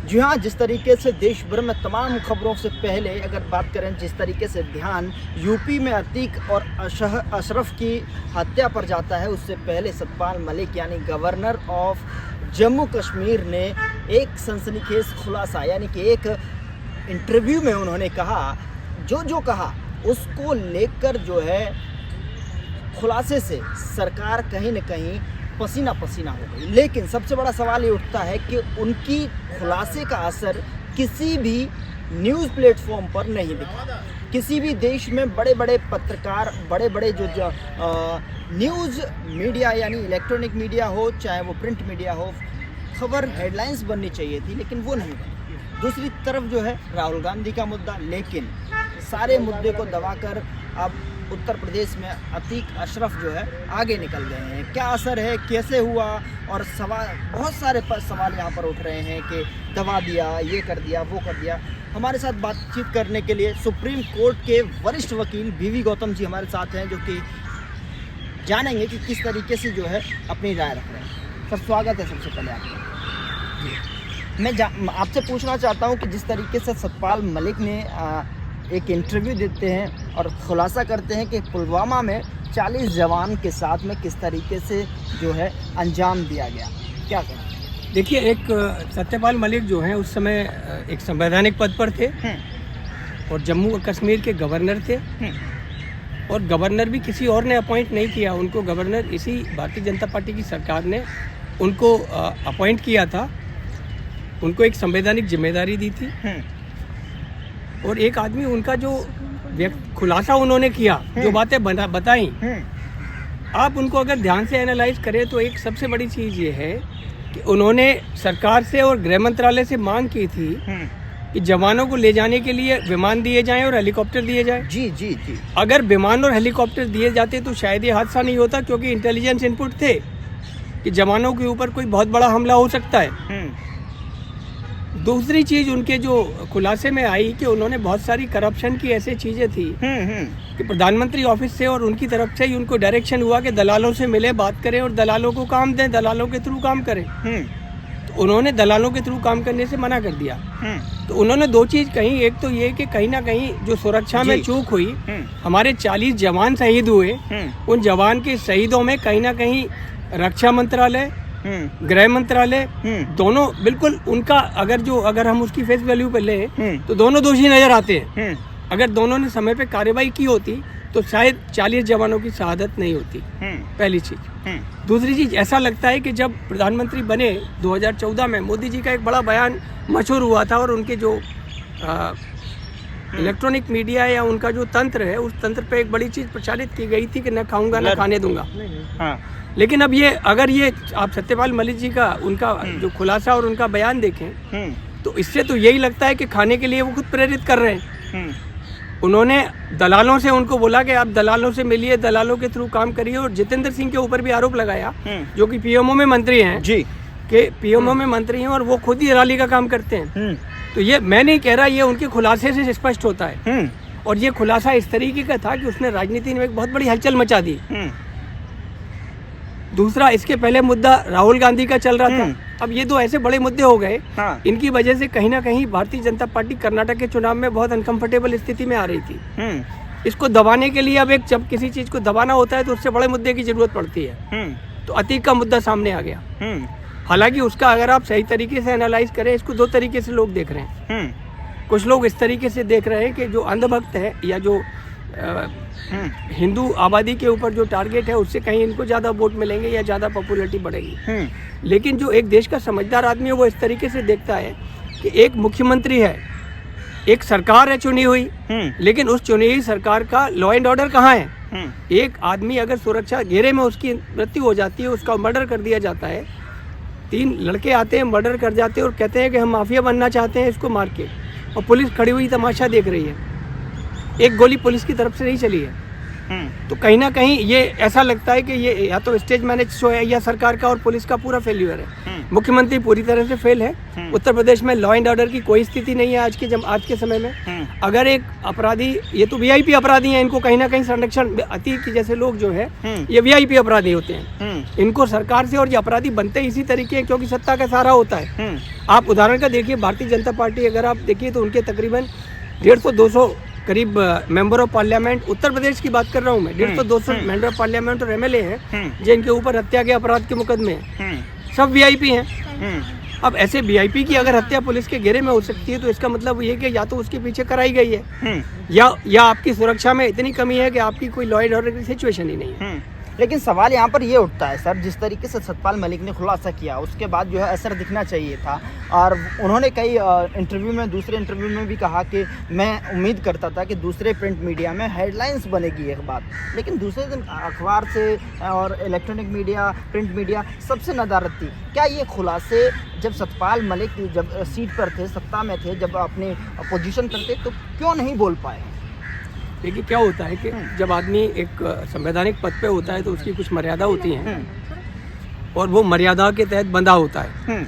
जी हाँ, जिस तरीके से देश भर में तमाम खबरों से पहले अगर बात करें, जिस तरीके से ध्यान यूपी में अतीक और अशरफ की हत्या पर जाता है, उससे पहले सतपाल मलिक यानी गवर्नर ऑफ जम्मू कश्मीर ने एक सनसनीखेज खुलासा यानी कि एक इंटरव्यू में उन्होंने कहा, जो कहा उसको लेकर जो है खुलासे से सरकार कहीं न कहीं पसीना पसीना हो गई। लेकिन सबसे बड़ा सवाल ये उठता है कि उनकी खुलासे का असर किसी भी न्यूज़ प्लेटफॉर्म पर नहीं दिखा। किसी भी देश में बड़े बड़े पत्रकार, बड़े बड़े जो न्यूज़ मीडिया यानी इलेक्ट्रॉनिक मीडिया हो चाहे वो प्रिंट मीडिया हो, खबर हेडलाइंस बननी चाहिए थी, लेकिन वो नहीं बनी। दूसरी तरफ जो है राहुल गांधी का मुद्दा, लेकिन सारे मुद्दे को दबाकर अब उत्तर प्रदेश में अतीक अशरफ जो है आगे निकल गए हैं। क्या असर है, कैसे हुआ, और बहुत सारे सवाल यहाँ पर उठ रहे हैं कि दबा दिया, ये कर दिया, वो कर दिया। हमारे साथ बातचीत करने के लिए सुप्रीम कोर्ट के वरिष्ठ वकील वी गौतम जी हमारे साथ हैं, जो कि जानेंगे कि किस तरीके से जो है अपनी राय रख रहे हैं। सर, स्वागत है सबसे पहले आपका। मैं आपसे पूछना चाहता हूँ कि जिस तरीके से सतपाल मलिक ने एक इंटरव्यू देते हैं और खुलासा करते हैं कि पुलवामा में 40 जवान के साथ में किस तरीके से जो है अंजाम दिया गया, क्या करें? देखिए, एक सत्यपाल मलिक जो हैं उस समय एक संवैधानिक पद पर थे और जम्मू और कश्मीर के गवर्नर थे, और गवर्नर भी किसी और ने अपॉइंट नहीं किया उनको। गवर्नर इसी भारतीय जनता पार्टी की सरकार ने उनको अपॉइंट किया था, उनको एक संवैधानिक जिम्मेदारी दी थी। और एक आदमी उनका जो खुलासा उन्होंने किया, जो बातें बताई, आप उनको अगर ध्यान से एनालाइज करें तो एक सबसे बड़ी चीज़ ये है कि उन्होंने सरकार से और गृह मंत्रालय से मांग की थी कि जवानों को ले जाने के लिए विमान दिए जाएं और हेलीकॉप्टर दिए जाएं। जी जी जी। अगर विमान और हेलीकॉप्टर दिए जाते तो शायद ये हादसा नहीं होता, क्योंकि इंटेलिजेंस इनपुट थे कि जवानों के ऊपर कोई बहुत बड़ा हमला हो सकता है। दूसरी चीज उनके जो खुलासे में आई कि उन्होंने बहुत सारी करप्शन की ऐसी चीजें थी कि प्रधानमंत्री ऑफिस से और उनकी तरफ से ही उनको डायरेक्शन हुआ कि दलालों से मिले, बात करें और दलालों को काम दें, दलालों के थ्रू काम करें। तो उन्होंने दलालों के थ्रू काम करने से मना कर दिया। तो उन्होंने दो चीज कही, एक तो ये कि कहीं ना कहीं जो सुरक्षा में चूक हुई, हमारे 40 जवान शहीद हुए, उन जवान के शहीदों में कहीं ना कहीं रक्षा मंत्रालय, गृह मंत्रालय, दोनों बिल्कुल उनका अगर हम उसकी फेस वैल्यू पे लें तो दोनों दोषी नजर आते हैं। अगर दोनों ने समय पे कार्रवाई की होती तो शायद 40 जवानों की शहादत नहीं होती, पहली चीज। दूसरी चीज, ऐसा लगता है कि जब प्रधानमंत्री बने 2014 में, मोदी जी का एक बड़ा बयान मशहूर हुआ था और उनके जो इलेक्ट्रॉनिक मीडिया या उनका जो तंत्र है, उस तंत्र पे एक बड़ी चीज प्रचारित की गई थी कि न खाऊंगा न खाने दूंगा। लेकिन अब अगर आप सत्यपाल मलिक जी का उनका जो खुलासा और उनका बयान देखें तो इससे तो यही लगता है कि खाने के लिए वो खुद प्रेरित कर रहे हैं। उन्होंने दलालों से उनको बोला कि आप दलालों से मिलिए, दलालों के थ्रू काम करिए, और जितेंद्र सिंह के ऊपर भी आरोप लगाया, जो कि पीएमओ में मंत्री हैं जी, कि पीएमओ में मंत्री हैं और वो खुद ही दलाली का काम करते हैं। तो ये मैं नहीं कह रहा, ये उनके खुलासे से स्पष्ट होता है। और ये खुलासा इस तरीके का था कि उसने राजनीति में एक बहुत बड़ी हलचल मचा दी। दूसरा, इसके पहले मुद्दा राहुल गांधी का चल रहा था। अब ये दो ऐसे बड़े मुद्दे हो गए, इनकी वजह से कहीं ना कहीं भारतीय जनता पार्टी कर्नाटक के चुनाव में बहुत अनकंफर्टेबल स्थिति में आ रही थी। इसको दबाने के लिए अब जब किसी चीज को दबाना होता है तो उससे बड़े मुद्दे की जरूरत पड़ती है। तो अतीक का मुद्दा सामने आ गया। हालांकि उसका अगर आप सही तरीके से एनालाइज करें, इसको दो तरीके से लोग देख रहे हैं। कुछ लोग इस तरीके से देख रहे हैं कि जो अंधभक्त है या जो हिंदू आबादी के ऊपर जो टारगेट है, उससे कहीं इनको ज़्यादा वोट मिलेंगे या ज़्यादा पॉपुलैरिटी बढ़ेगी। लेकिन जो एक देश का समझदार आदमी है वो इस तरीके से देखता है कि एक मुख्यमंत्री है, एक सरकार है चुनी हुई, लेकिन उस चुनी हुई सरकार का लॉ एंड ऑर्डर कहाँ है? एक आदमी अगर सुरक्षा घेरे में उसकी मृत्यु हो जाती है, उसका मर्डर कर दिया जाता है, 3 लड़के आते हैं, मर्डर कर जाते हैं और कहते हैं कि हम माफिया बनना चाहते हैं इसको मार के, और पुलिस खड़ी हुई तमाशा देख रही है। एक गोली पुलिस की तरफ से नहीं चली है, तो कहीं ना कहीं ये ऐसा लगता है कि ये या तो स्टेज मैनेज शो है या सरकार का और पुलिस का पूरा फेल्यूर है। मुख्यमंत्री पूरी तरह से फेल है। उत्तर प्रदेश में लॉ एंड ऑर्डर की कोई स्थिति नहीं है आज के समय में। अगर एक अपराधी, ये तो वीआईपी अपराधी हैं, इनको कहीं ना कहीं संरक्षण, अतीक के जैसे लोग जो है ये वीआईपी अपराधी होते हैं। इनको सरकार से, और ये अपराधी बनते इसी तरीके हैं क्योंकि सत्ता का सहारा होता है। आप उदाहरण का देखिए, भारतीय जनता पार्टी अगर आप देखिए तो उनके तकरीबन 150-200 करीब member of parliament, Uttar Pradesh की बात कर रहा हूँ मैं, 150-200 मेंबर ऑफ पार्लियामेंट और एमएलए हैं जिनके ऊपर हत्या के अपराध के मुकदमे हैं, सब वीआईपी हैं। अब ऐसे वीआईपी की अगर हत्या पुलिस के घेरे में हो सकती है तो इसका मतलब ये कि या तो उसके पीछे कराई गई है या आपकी सुरक्षा में इतनी कमी है कि आपकी कोई लॉ एंड ऑर्डर की सिचुएशन ही नहीं है। लेकिन सवाल यहाँ पर ये उठता है सर, जिस तरीके से सतपाल मलिक ने खुलासा किया उसके बाद जो है असर दिखना चाहिए था, और उन्होंने कई दूसरे इंटरव्यू में भी कहा कि मैं उम्मीद करता था कि दूसरे प्रिंट मीडिया में हेडलाइंस बनेगी एक बात, लेकिन दूसरे दिन अखबार से और इलेक्ट्रॉनिक मीडिया, प्रिंट मीडिया सबसे नदारत थी। क्या ये खुलासे जब सतपाल मलिक जब सीट पर थे, सत्ता में थे, जब अपने अपोजिशन करते तो क्यों नहीं बोल पाए? देखिए क्या होता है कि जब आदमी एक संवैधानिक पद पे होता है तो उसकी कुछ मर्यादा होती हैं और वो मर्यादा के तहत बंधा होता है।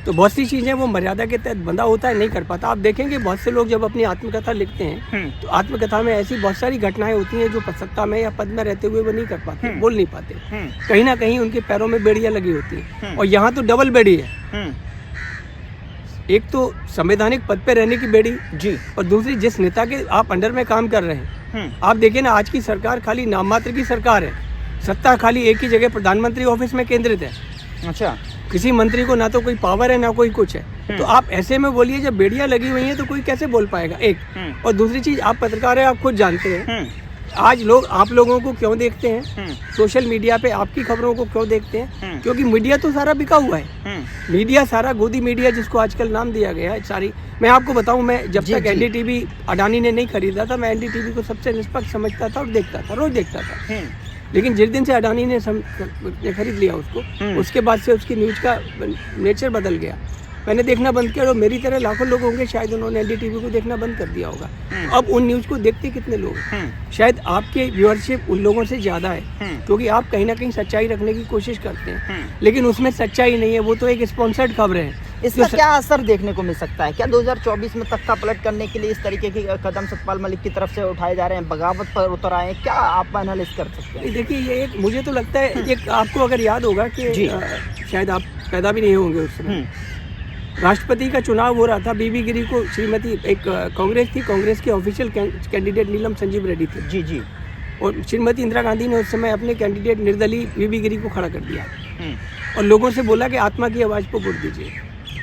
तो बहुत सी चीज़ें वो मर्यादा के तहत बंधा होता है, नहीं कर पाता। आप देखेंगे बहुत से लोग जब अपनी आत्मकथा लिखते हैं तो आत्मकथा में ऐसी बहुत सारी घटनाएं होती हैं जो सत्ता में या पद में रहते हुए वो नहीं कर पाते, बोल नहीं पाते। कहीं ना कहीं उनके पैरों में बेड़ियाँ लगी होती हैं, और यहाँ तो डबल बेड़ी है। एक तो संवैधानिक पद पे रहने की बेड़ी जी, और दूसरी जिस नेता के आप अंडर में काम कर रहे हैं। आप देखिए ना, आज की सरकार खाली नाम मात्र की सरकार है, सत्ता खाली एक ही जगह प्रधानमंत्री ऑफिस में केंद्रित है। अच्छा, किसी मंत्री को ना तो कोई पावर है ना कोई कुछ है। तो आप ऐसे में बोलिए, जब बेड़ियां लगी हुई हैं तो कोई कैसे बोल पाएगा? एक और दूसरी चीज, आप पत्रकार हैं, आप खुद जानते हैं आज लोग आप लोगों को क्यों देखते हैं, सोशल मीडिया पे आपकी खबरों को क्यों देखते हैं? क्योंकि मीडिया तो सारा बिका हुआ है। मीडिया सारा गोदी मीडिया जिसको आजकल नाम दिया गया है सारी। मैं आपको बताऊं, मैं जब तक एनडीटीवी अडानी ने नहीं खरीदा था, मैं एनडीटीवी को सबसे निष्पक्ष समझता था और देखता था, रोज देखता था। लेकिन जिस दिन से अडानी ने खरीद लिया उसको, उसके बाद से उसकी न्यूज का नेचर बदल गया। मैंने देखना बंद किया, और मेरी तरह लाखों लोग होंगे शायद उन्होंने एनडीटीवी को देखना बंद कर दिया होगा। अब उन न्यूज़ को देखते कितने लोग? शायद आपके व्यूअरशिप उन लोगों से ज़्यादा है, क्योंकि आप कहीं ना कहीं सच्चाई रखने की कोशिश करते हैं, लेकिन उसमें सच्चाई नहीं है, वो तो एक स्पॉन्सर्ड खबर है। इसका क्या असर देखने को मिल सकता है? क्या 2024 में तख्ता पलट करने के लिए इस तरीके के कदम सतपाल मलिक की तरफ से उठाए जा रहे हैं, बगावत पर उतर आए हैं? क्या आप एनालिसिस कर सकते हैं? देखिए, ये एक मुझे तो लगता है, एक आपको अगर याद होगा कि शायद आप पैदा भी नहीं होंगे उस समय, राष्ट्रपति का चुनाव हो रहा था। बीबी गिरी को श्रीमती, एक कांग्रेस थी, कांग्रेस के ऑफिशियल कैंडिडेट नीलम संजीव रेड्डी थे जी, और श्रीमती इंदिरा गांधी ने उस समय अपने कैंडिडेट निर्दलीय बीबी गिरी को खड़ा कर दिया और लोगों से बोला कि आत्मा की आवाज़ पर वोट दीजिए,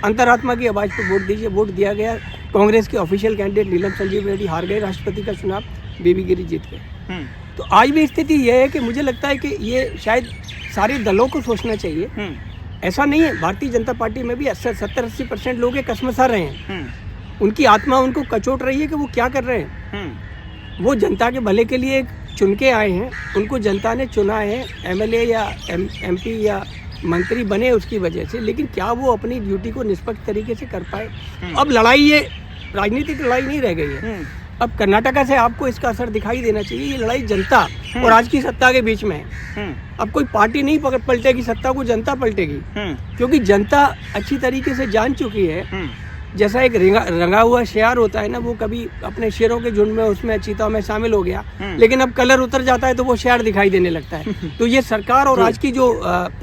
अंतरात्मा की आवाज़ पर वोट दीजिए। वोट दिया गया, कांग्रेस के ऑफिशियल कैंडिडेट नीलम संजीव रेड्डी हार गए राष्ट्रपति का चुनाव, बीबी गिरी जीत गए। तो आज भी स्थिति यह है कि मुझे लगता है कि ये शायद सारे दलों को सोचना चाहिए। ऐसा नहीं है, भारतीय जनता पार्टी में भी 70-80% लोग कसमसा रहे हैं, उनकी आत्मा उनको कचोट रही है कि वो क्या कर रहे हैं। वो जनता के भले के लिए चुन के आए हैं, उनको जनता ने चुना है, एमएलए या एमपी या मंत्री बने उसकी वजह से, लेकिन क्या वो अपनी ड्यूटी को निष्पक्ष तरीके से कर पाए? अब लड़ाई, ये राजनीतिक लड़ाई नहीं रह गई है। अब कर्नाटका से आपको इसका असर दिखाई देना चाहिए। ये लड़ाई जनता और आज की सत्ता के बीच में है। अब कोई पार्टी नहीं पलटेगी सत्ता को, जनता पलटेगी, क्योंकि जनता अच्छी तरीके से जान चुकी है। जैसा एक रंगा हुआ शेर होता है ना, वो कभी अपने शेरों के झुंड में उसमें चीता में शामिल हो गया, लेकिन अब कलर उतर जाता है तो वो शेर दिखाई देने लगता है। तो ये सरकार और आज की जो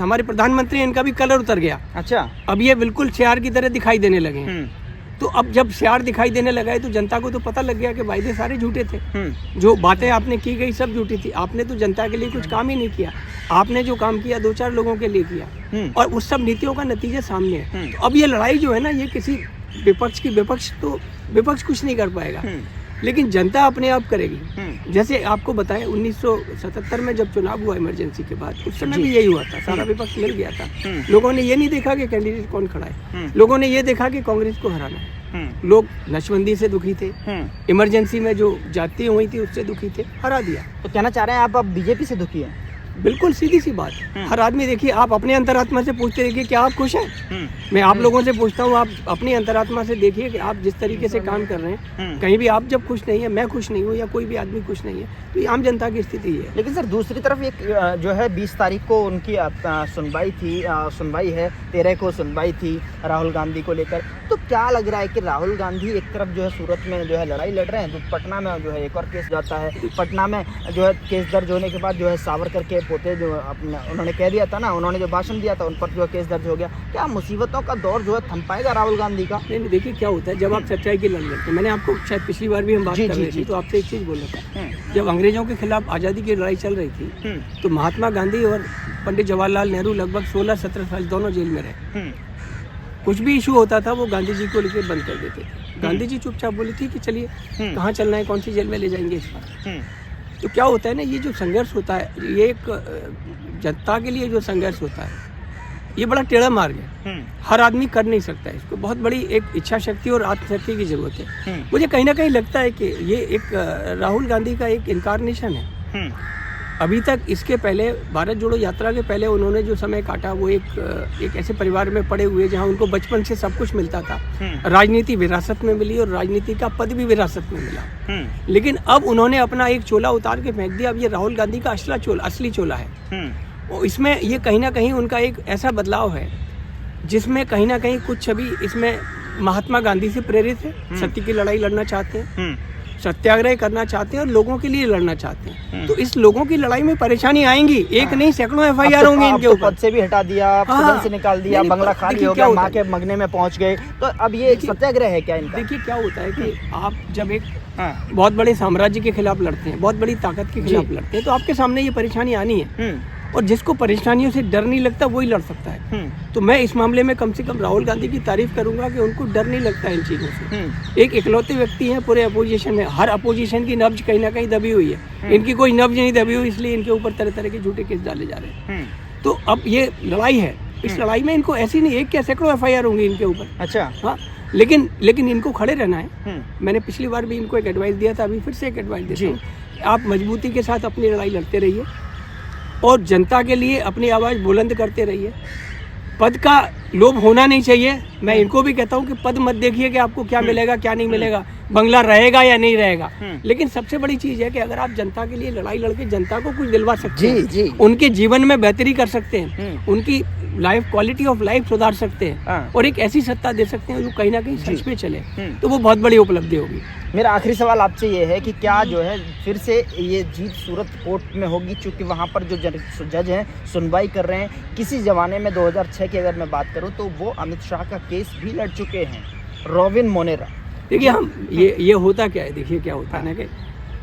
हमारे प्रधानमंत्री हैं, इनका भी कलर उतर गया। अच्छा, अब ये बिल्कुल शेर की तरह दिखाई देने लगे हैं। तो अब जब शेर दिखाई देने लगा है तो जनता को तो पता लग गया कि वायदे सारे झूठे थे, जो बातें आपने की गई सब झूठी थी। आपने तो जनता के लिए कुछ काम ही नहीं किया, आपने जो काम किया 2-4 लोगों के लिए किया, और उस सब नीतियों का नतीजा सामने है। तो अब ये लड़ाई जो है ना, ये किसी विपक्ष की, विपक्ष कुछ नहीं कर पाएगा, लेकिन जनता अपने आप करेगी। जैसे आपको बताएं, 1977 में जब चुनाव हुआ इमरजेंसी के बाद, उस समय भी यही हुआ था, सारा विपक्ष मिल गया था। लोगों ने ये नहीं देखा कि कैंडिडेट कौन खड़ा है, लोगों ने ये देखा कि कांग्रेस को हराना है। लोग नशबंदी से दुखी थे, इमरजेंसी में जो जातियां हुई थी उससे दुखी थे, हरा दिया। तो कहना चाह रहे हैं आप, अब बीजेपी से दुखी है? बिल्कुल सीधी सी बात है। हर आदमी देखिए, आप अपने अंतरात्मा से पूछते देखिए क्या आप खुश हैं। मैं आप लोगों से पूछता हूँ, आप अपनी अंतरात्मा से देखिए कि आप जिस तरीके से काम कर रहे हैं, कहीं भी आप जब खुश नहीं है, मैं खुश नहीं हूँ या कोई भी आदमी खुश नहीं है, तो ये आम जनता की स्थिति है। लेकिन सर दूसरी तरफ एक जो है 20 तारीख को उनकी सुनवाई है, 13 को सुनवाई थी राहुल गांधी को लेकर। तो क्या लग रहा है कि राहुल गांधी एक तरफ जो है सूरत में जो है लड़ाई लड़ रहे हैं, तो पटना में जो है एक और केस जाता है, पटना में जो है केस दर्ज होने के बाद जो है सावरकर के पोते जो अपना उन्होंने कह दिया था ना, उन्होंने जो भाषण दिया था उन पर जो है केस दर्ज हो गया। क्या मुसीबतों का दौर जो है थम पाएगा राहुल गांधी का? नहीं, देखिए क्या होता है जब आप सच्चाई की लड़ाई लड़ते हैं। मैंने आपको शायद पिछली बार भी हम बात कर रहे थे, तो आपसे एक चीज़ बोल रहा था, जब अंग्रेजों के खिलाफ आज़ादी की लड़ाई चल रही थी, तो महात्मा गांधी और पंडित जवाहरलाल नेहरू लगभग 16-17 साल दोनों जेल में रहे। कुछ भी इशू होता था वो गांधी जी को लेकर बंद कर देते थे। गांधी जी चुपचाप बोली थी कि चलिए कहाँ चलना है, कौन सी जेल में ले जाएंगे इस बार। तो क्या होता है ना, ये जो संघर्ष होता है, ये एक जनता के लिए जो संघर्ष होता है, ये बड़ा टेढ़ा मार्ग है। हर आदमी कर नहीं सकता है इसको, बहुत बड़ी एक इच्छा शक्ति और आत्मशक्ति की जरूरत है। मुझे कहीं ना कहीं लगता है कि ये एक राहुल गांधी का एक इनकारनेशन है। अभी तक इसके पहले भारत जोड़ो यात्रा के पहले उन्होंने जो समय काटा वो एक ऐसे परिवार में पड़े हुए जहां उनको बचपन से सब कुछ मिलता था, राजनीति विरासत में मिली और राजनीति का पद भी विरासत में मिला। लेकिन अब उन्होंने अपना एक चोला उतार के फेंक दिया। अब ये राहुल गांधी का असली चोला है। और इसमें ये कहीं ना कहीं उनका एक ऐसा बदलाव है जिसमें कहीं ना कहीं कुछ छवि इसमें महात्मा गांधी से प्रेरित है। सत्य की लड़ाई लड़ना चाहते हैं, सत्याग्रह करना चाहते हैं और लोगों के लिए लड़ना चाहते हैं। तो इस लोगों की लड़ाई में परेशानी आएंगी, एक नहीं सैकड़ों FIR होंगे इनके ऊपर। पद से भी हटा दिया, सदन से निकाल दिया, बंगला खाली हो गया, माँ के मगने में पहुंच गए। तो अब ये सत्याग्रह है क्या इनका? देखिए क्या होता है कि आप जब एक बहुत बड़े साम्राज्य के खिलाफ लड़ते हैं, बहुत बड़ी ताकत के खिलाफ लड़ते हैं, तो आपके सामने ये परेशानी आनी है। और जिसको परेशानियों से डर नहीं लगता वही लड़ सकता है। तो मैं इस मामले में कम से कम राहुल गांधी की तारीफ करूंगा कि उनको डर नहीं लगता इन चीज़ों से। एक इकलौते व्यक्ति हैं पूरे अपोजिशन में। हर अपोजिशन की नब्ज कहीं ना कहीं दबी हुई है, इनकी कोई नब्ज नहीं दबी हुई, इसलिए इनके ऊपर तरह तरह के झूठे केस डाले जा रहे हैं। तो अब ये लड़ाई है, इस लड़ाई में इनको ऐसी नहीं एक क्या सैकड़ों FIR होंगे इनके ऊपर। अच्छा, हाँ, लेकिन इनको खड़े रहना है। मैंने पिछली बार भी इनको एक एडवाइस दिया था, अभी फिर से एक एडवाइस देता हूँ, आप मजबूती के साथ अपनी लड़ाई लड़ते रहिए और जनता के लिए अपनी आवाज़ बुलंद करते रहिए। पद का लोभ होना नहीं चाहिए। मैं इनको भी कहता हूँ कि पद मत देखिए कि आपको क्या मिलेगा क्या नहीं मिलेगा, बंगला रहेगा या नहीं रहेगा। लेकिन सबसे बड़ी चीज़ है कि अगर आप जनता के लिए लड़ाई लड़के जनता को कुछ दिलवा सकते हैं, उनके जीवन में बेहतरी कर सकते हैं, उनकी क्वालिटी ऑफ लाइफ सुधार सकते हैं और एक ऐसी सत्ता दे सकते हैं जो कहीं ना कहीं सच में चले, तो वो बहुत बड़ी उपलब्धि होगी। मेरा आखिरी सवाल आपसे ये है कि क्या जो है फिर से ये जीत सूरत कोर्ट में होगी, चूँकि वहाँ पर जो जज हैं सुनवाई कर रहे हैं। किसी ज़माने में 2006 की अगर मैं बात करूँ तो वो अमित शाह का केस भी लड़ चुके हैं, रॉबिन मोनेरा। देखिए हम ये होता क्या है, देखिए क्या होता है ना कि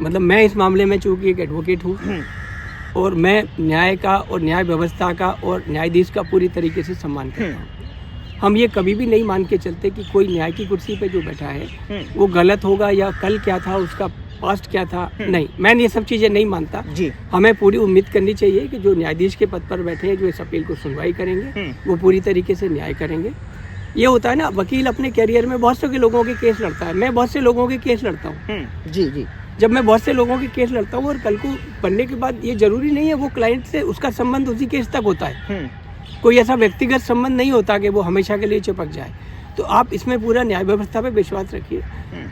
मतलब मैं इस मामले में चूँकि एक एडवोकेट हूँ और मैं न्याय का और न्याय व्यवस्था का और न्यायाधीश का पूरी तरीके से सम्मान करता हूँ। हम ये कभी भी नहीं मान के चलते कि कोई न्याय की कुर्सी पे जो बैठा है वो गलत होगा या कल क्या था, उसका पास्ट क्या था। नहीं, मैं ये सब चीज़ें नहीं मानता जी। हमें पूरी उम्मीद करनी चाहिए कि जो न्यायाधीश के पद पर बैठे हैं, जो इस अपील को सुनवाई करेंगे, वो पूरी तरीके से न्याय करेंगे। ये होता है ना, वकील अपने कैरियर में बहुत से लोगों के केस लड़ता है। मैं बहुत से लोगों के केस लड़ता हूँ जी। जब मैं बहुत से लोगों के केस लड़ता हूँ और कल को बनने के बाद ये जरूरी नहीं है वो क्लाइंट से उसका संबंध उसी केस तक होता है। कोई ऐसा व्यक्तिगत संबंध नहीं होता कि वो हमेशा के लिए चिपक जाए। तो आप इसमें पूरा न्याय व्यवस्था पे विश्वास रखिए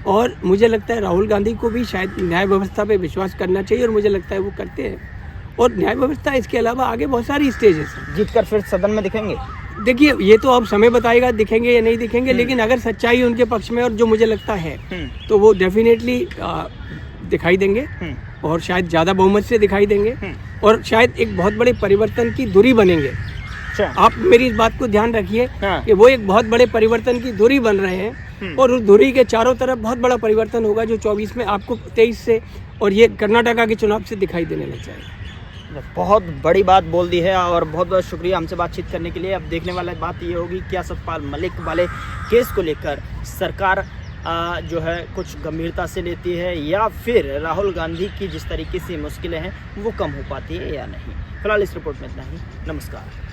और मुझे लगता है राहुल गांधी को भी शायद न्याय व्यवस्था पे विश्वास करना चाहिए और मुझे लगता है वो करते हैं। और न्याय व्यवस्था इसके अलावा आगे बहुत सारी स्टेजेस हैं। जीतकर फिर सदन में दिखेंगे? देखिए ये तो अब समय बताएगा दिखेंगे या नहीं दिखेंगे, लेकिन अगर सच्चाई उनके पक्ष में और जो मुझे लगता है तो वो डेफिनेटली दिखाई देंगे और शायद ज़्यादा बहुमत से दिखाई देंगे और शायद एक बहुत बड़े परिवर्तन की धुरी बनेंगे। आप मेरी इस बात को ध्यान रखिए कि वो एक बहुत बड़े परिवर्तन की धुरी बन रहे हैं और उस धुरी के चारों तरफ बहुत बड़ा परिवर्तन होगा जो 24 में आपको 23 से और ये कर्नाटका के चुनाव से दिखाई देने लग जाएगा। बहुत बड़ी बात बोल दी है और बहुत बहुत शुक्रिया हमसे बातचीत करने के लिए। अब देखने वाला बात ये होगी क्या सतपाल मलिक वाले केस को लेकर सरकार जो है कुछ गंभीरता से लेती है या फिर राहुल गांधी की जिस तरीके से मुश्किलें हैं वो कम हो पाती है या नहीं। फिलहाल इस रिपोर्ट में इतना ही। नमस्कार।